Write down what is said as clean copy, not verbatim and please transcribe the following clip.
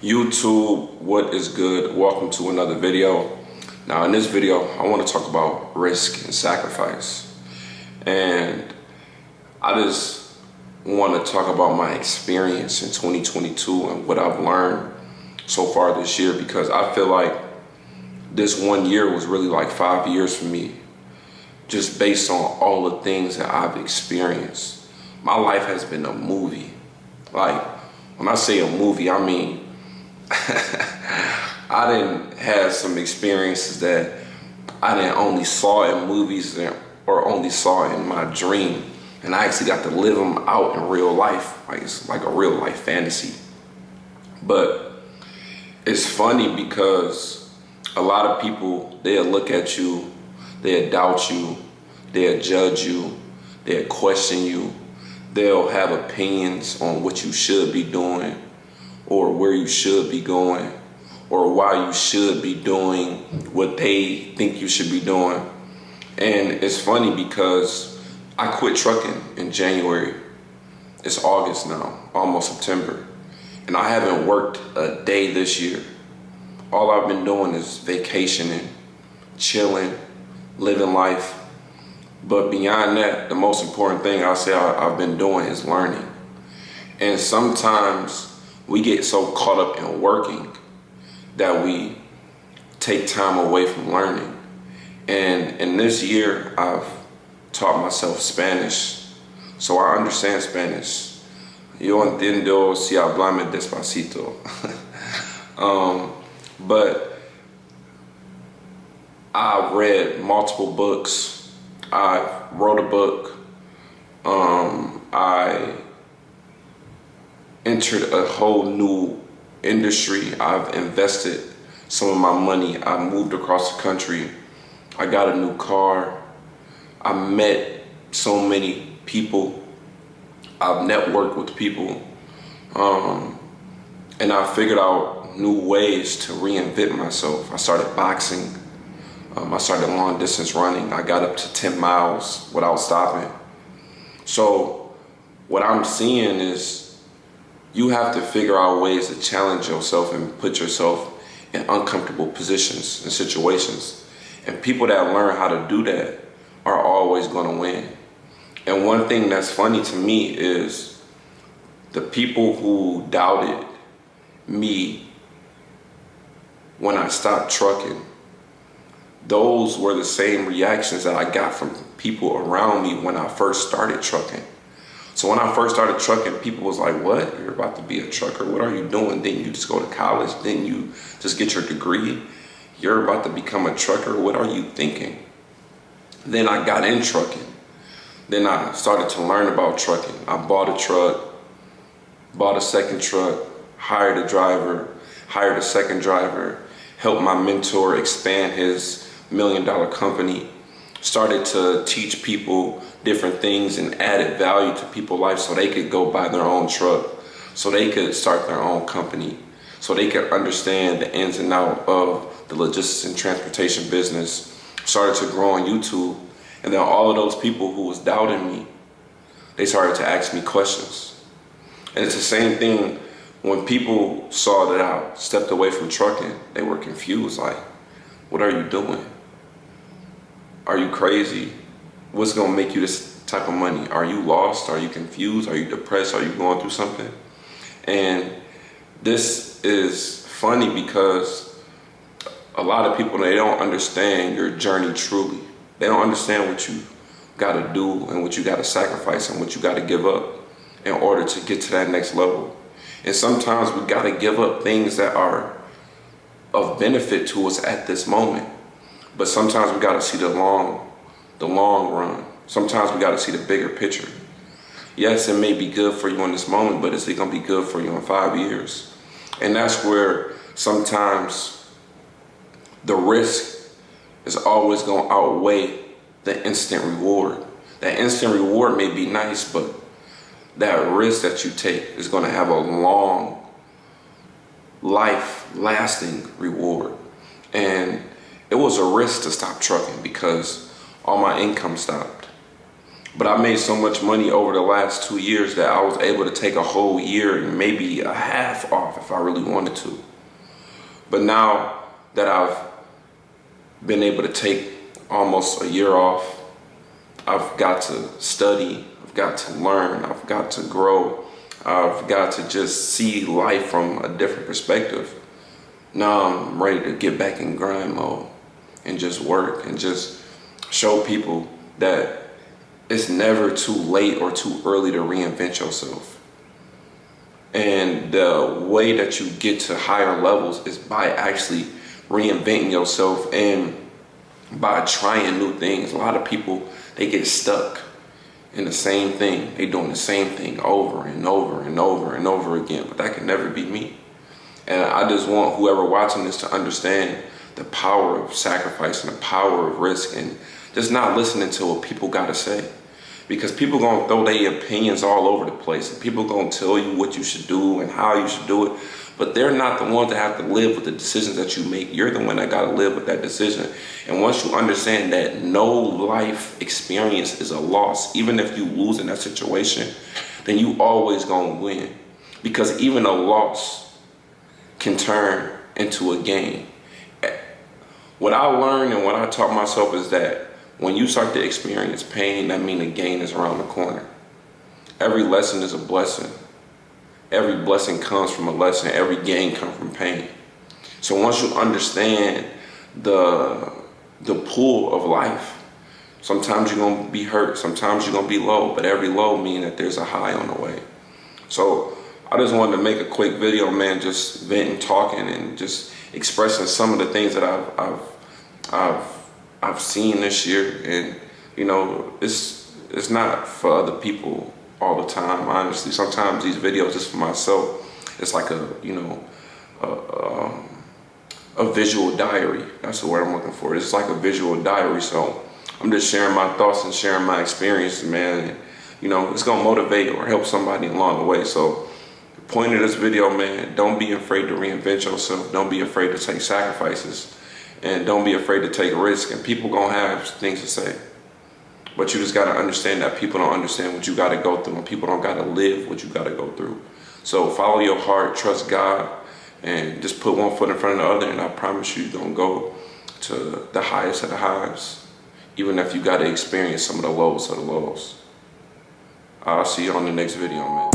YouTube, what is good? Welcome to another video. Now in this video, I want to talk about risk and sacrifice. And I just want to talk about my experience in 2022 and what I've learned so far this year, because I feel like this 1 year was really like 5 years for me, just based on all the things that I've experienced. My life has been a movie. Like, when I say a movie, I mean I didn't have some experiences that I didn't only saw in movies or only saw in my dream, and I actually got to live them out in real life. Like, it's like a real life fantasy. But it's funny because a lot of people, they'll look at you, they'll doubt you, they'll judge you, they'll question you, they'll have opinions on what you should be doing, or where you should be going, or why you should be doing what they think you should be doing. And it's funny because I quit trucking in January. It's August now, almost September, and I haven't worked a day this year. All I've been doing is vacationing, chilling, living life. But beyond that, the most important thing I've been doing is learning. And sometimes we get so caught up in working that we take time away from learning. And in this year, I've taught myself Spanish, so I understand Spanish. Yo entiendo si hablame despacito. But I read multiple books. I wrote a book. I entered a whole new industry. I've invested some of my money. I moved across the country. I got a new car. I met so many people. I've networked with people. And I figured out new ways to reinvent myself. I started boxing. I started long distance running. I got up to 10 miles without stopping. So what I'm seeing is you have to figure out ways to challenge yourself and put yourself in uncomfortable positions and situations. And people that learn how to do that are always going to win. And one thing that's funny to me is the people who doubted me when I stopped trucking, those were the same reactions that I got from people around me when I first started trucking. So when I first started trucking, people was like, what? You're about to be a trucker? What are you doing? Didn't you just go to college? Didn't you just get your degree? You're about to become a trucker? What are you thinking? Then I got in trucking. Then I started to learn about trucking. I bought a truck, bought a second truck, hired a driver, hired a second driver, helped my mentor expand his $1 million company, started to teach people different things and added value to people's life so they could go buy their own truck, so they could start their own company, so they could understand the ins and outs of the logistics and transportation business. Started to grow on YouTube, and then all of those people who was doubting me, they started to ask me questions. And it's the same thing when people saw that I stepped away from trucking. They were confused, like, what are you doing? Are you crazy? What's gonna make you this type of money? Are you lost? Are you confused? Are you depressed? Are you going through something? And this is funny because a lot of people, they don't understand your journey truly. They don't understand what you gotta do and what you gotta sacrifice and what you gotta give up in order to get to that next level. And sometimes we gotta give up things that are of benefit to us at this moment. But sometimes we gotta see the long run. Sometimes we gotta see the bigger picture. Yes, it may be good for you in this moment, but is it gonna be good for you in 5 years? And that's where sometimes the risk is always gonna outweigh the instant reward. That instant reward may be nice, but that risk that you take is gonna have a long, life-lasting reward. And it was a risk to stop trucking because all my income stopped. But I made so much money over the last 2 years that I was able to take a whole year and maybe a half off if I really wanted to. But now that I've been able to take almost a year off, I've got to study, I've got to learn, I've got to grow, I've got to just see life from a different perspective. Now I'm ready to get back in grind mode and just work and just show people that it's never too late or too early to reinvent yourself. And the way that you get to higher levels is by actually reinventing yourself and by trying new things. A lot of people, they get stuck in the same thing. They doing the same thing over and over and over and over again, but that can never be me. And I just want whoever watching this to understand the power of sacrifice and the power of risk and just not listening to what people gotta say. Because people gonna throw their opinions all over the place and people gonna tell you what you should do and how you should do it, but they're not the ones that have to live with the decisions that you make. You're the one that gotta live with that decision. And once you understand that no life experience is a loss, even if you lose in that situation, then you always gonna win. Because even a loss can turn into a gain. What I learned and what I taught myself is that when you start to experience pain, that means a gain is around the corner. Every lesson is a blessing. Every blessing comes from a lesson. Every gain comes from pain. So once you understand the pull of life, sometimes you're going to be hurt. Sometimes you're going to be low. But every low means that there's a high on the way. So I just wanted to make a quick video, man, just venting, talking, and just expressing some of the things that I've seen this year. And you know, it's not for other people all the time. Honestly, sometimes these videos just for myself. It's like a visual diary. That's the word I'm looking for. It's like a visual diary. So I'm just sharing my thoughts and sharing my experiences, man. And, you know, it's gonna motivate or help somebody along the way. So the point of this video, man, don't be afraid to reinvent yourself. Don't be afraid to take sacrifices. And don't be afraid to take risks. And people gonna have things to say. But you just gotta understand that people don't understand what you gotta go through, and people don't gotta live what you gotta go through. So follow your heart, trust God, and just put one foot in front of the other, and I promise you're gonna go to the highest of the highs, even if you gotta experience some of the lows of the lows. I'll see you on the next video, man.